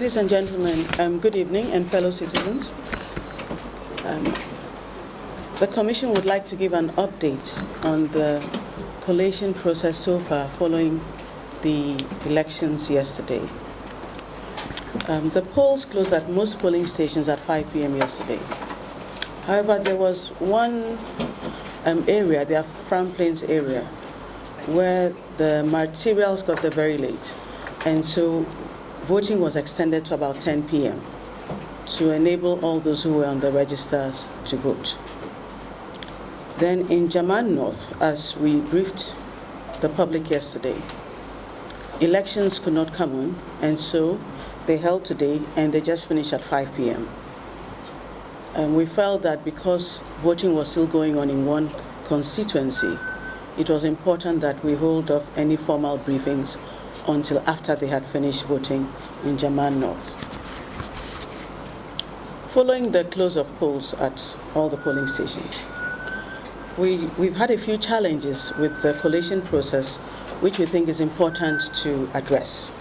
Ladies and gentlemen, good evening, and fellow citizens. The Commission would like to give an update on the collation process so far following the elections yesterday. The polls closed at most polling stations at 5 p.m. yesterday. However, there was one area, the Afram Plains area, where the materials got there very late, and so voting was extended to about 10 p.m. to enable all those who were on the registers to vote. Then in Jaman North, as we briefed the public yesterday, elections could not come on, and so they held today, and they just finished at 5 p.m. And we felt that because voting was still going on in one constituency, it was important that we hold off any formal briefings until after they had finished voting in Jaman North. Following the close of polls at all the polling stations, we've had a few challenges with the collation process, which we think is important to address.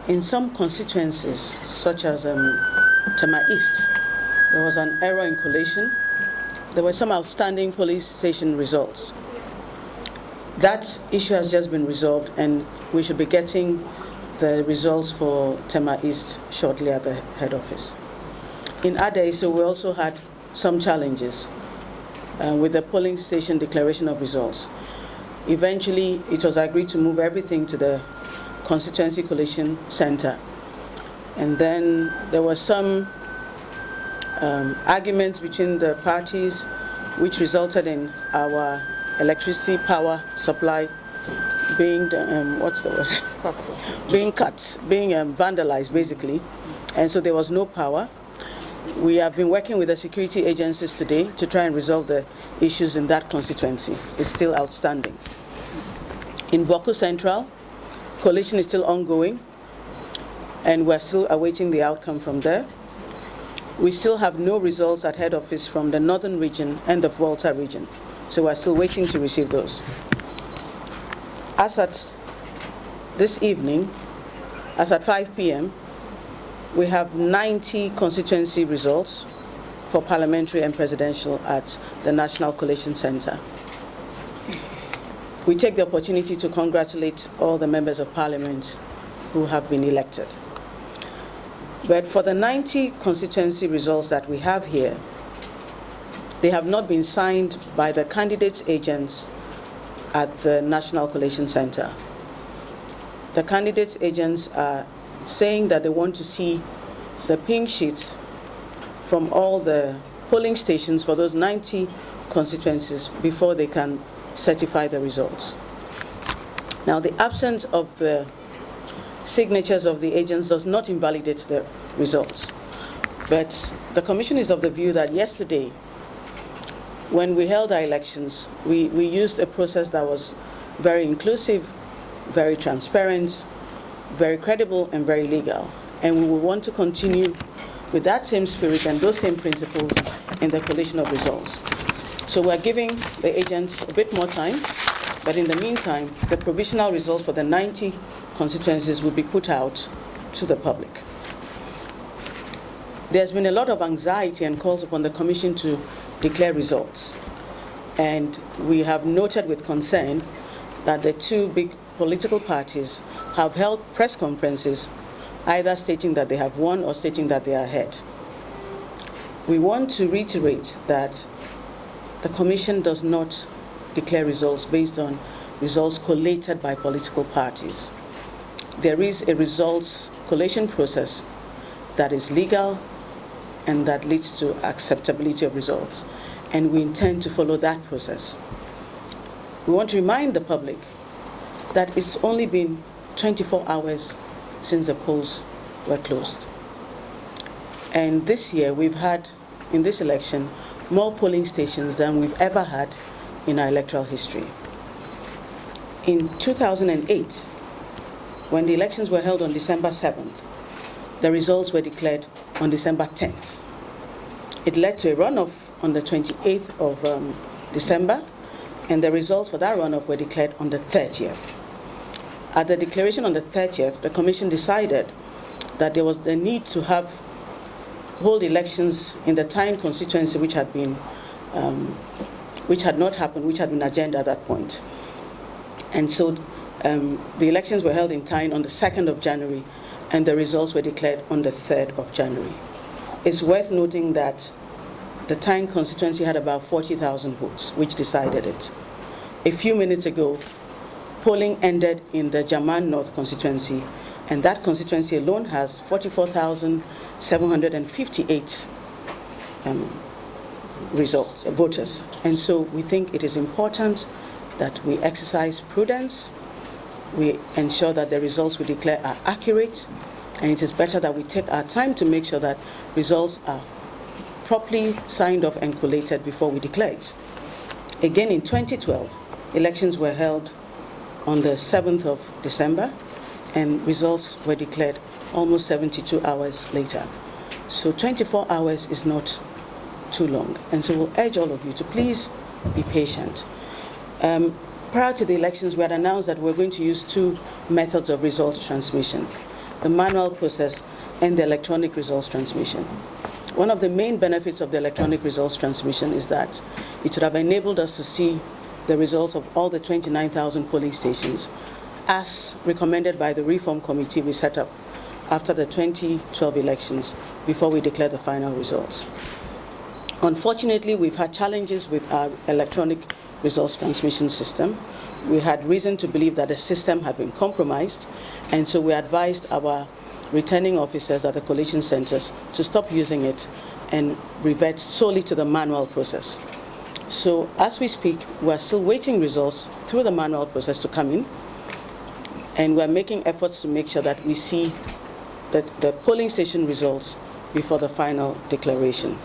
In some constituencies, such as Tema East, there was an error in collation. There were some outstanding police station results. That issue has just been resolved, and we should be getting the results for Tema East shortly at the head office. In Adaiso, we also had some challenges with the polling station declaration of results. Eventually, it was agreed to move everything to the constituency collation center. And then there was some arguments between the parties, which resulted in our electricity power supply being being cut, being vandalized basically, and so there was no power. We have been working with the security agencies today to try and resolve the issues in that constituency. It's still outstanding. In Boko Central, collation is still ongoing, and we're still awaiting the outcome from there. We still have no results at head office from the northern region and the Volta region, so we're still waiting to receive those. As at this evening, as at 5 p.m., we have 90 constituency results for parliamentary and presidential at the National Collation Center. We take the opportunity to congratulate all the members of parliament who have been elected. But for the 90 constituency results that we have here, they have not been signed by the candidates' agents at the National Collation Center. The candidates' agents are saying that they want to see the pink sheets from all the polling stations for those 90 constituencies before they can certify the results. Now, the absence of the signatures of the agents does not invalidate the results. But the Commission is of the view that yesterday, when we held our elections, we used a process that was very inclusive, very transparent, very credible, and very legal. And we will want to continue with that same spirit and those same principles in the collation of results. So we're giving the agents a bit more time, but in the meantime, the provisional results for the 90 constituencies will be put out to the public. There's been a lot of anxiety and calls upon the Commission to declare results. And we have noted with concern that the two big political parties have held press conferences either stating that they have won or stating that they are ahead. We want to reiterate that the Commission does not declare results based on results collated by political parties. There is a results collation process that is legal and that leads to acceptability of results, and we intend to follow that process. We want to remind the public that it's only been 24 hours since the polls were closed. And this year we've had, in this election, more polling stations than we've ever had in our electoral history. In 2008, when the elections were held on December 7th, the results were declared on December 10th. It led to a runoff on the 28th of December, and the results for that runoff were declared on the 30th. At the declaration on the 30th, the Commission decided that there was the need to hold elections in the Tyne constituency, which had not happened, which had been agenda at that point. And so the elections were held in Tyne on the 2nd of January, and the results were declared on the 3rd of January. It's worth noting that the Tyne constituency had about 40,000 votes, which decided it. A few minutes ago, polling ended in the Jaman North constituency, and that constituency alone has 44,758 voters. And so we think it is important that we exercise prudence, we ensure that the results we declare are accurate, and it is better that we take our time to make sure that results are properly signed off and collated before we declare it. Again, in 2012, elections were held on the 7th of December, and results were declared almost 72 hours later. So 24 hours is not too long. And so we'll urge all of you to please be patient. Prior to the elections, we had announced that we're going to use two methods of results transmission: the manual process and the electronic results transmission. One of the main benefits of the electronic results transmission is that it would have enabled us to see the results of all the 29,000 polling stations as recommended by the reform committee we set up after the 2012 elections before we declare the final results. Unfortunately, we've had challenges with our electronic results transmission system. We had reason to believe that the system had been compromised, and so we advised our returning officers at the collation centers to stop using it and revert solely to the manual process. So as we speak, we're still waiting results through the manual process to come in, and we're making efforts to make sure that we see the polling station results before the final declaration.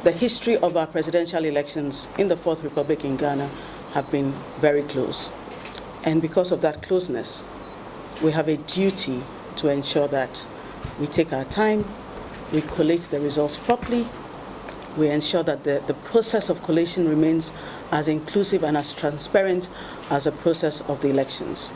The history of our presidential elections in the Fourth Republic in Ghana have been very close. And because of that closeness, we have a duty to ensure that we take our time, we collate the results properly, we ensure that the process of collation remains as inclusive and as transparent as the process of the elections.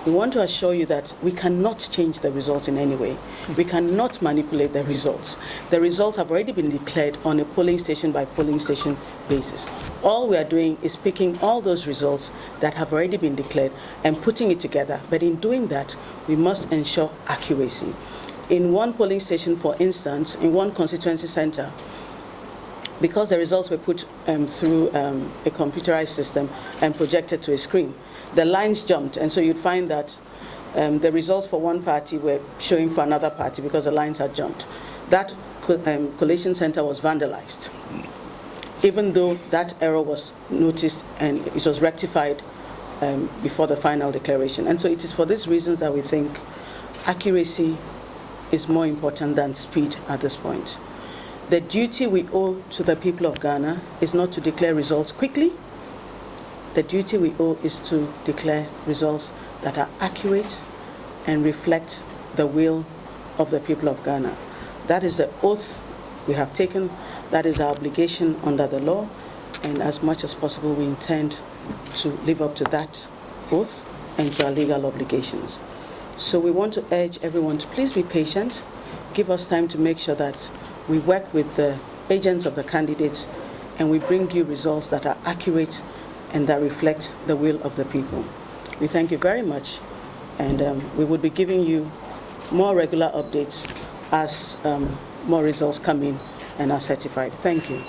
We want to assure you that we cannot change the results in any way. We cannot manipulate the results. The results have already been declared on a polling station by polling station basis. All we are doing is picking all those results that have already been declared and putting it together. But in doing that, we must ensure accuracy. In one polling station, for instance, in one constituency center, because the results were put through a computerized system and projected to a screen, the lines jumped, and so you'd find that the results for one party were showing for another party because the lines had jumped. That collation center was vandalized, even though that error was noticed and it was rectified before the final declaration. And so it is for these reasons that we think accuracy is more important than speed at this point. The duty we owe to the people of Ghana is not to declare results quickly. The duty we owe is to declare results that are accurate and reflect the will of the people of Ghana. That is the oath we have taken. That is our obligation under the law. And as much as possible, we intend to live up to that oath and to our legal obligations. So we want to urge everyone to please be patient. Give us time to make sure that we work with the agents of the candidates and we bring you results that are accurate and that reflect the will of the people. We thank you very much, and we will be giving you more regular updates as more results come in and are certified. Thank you.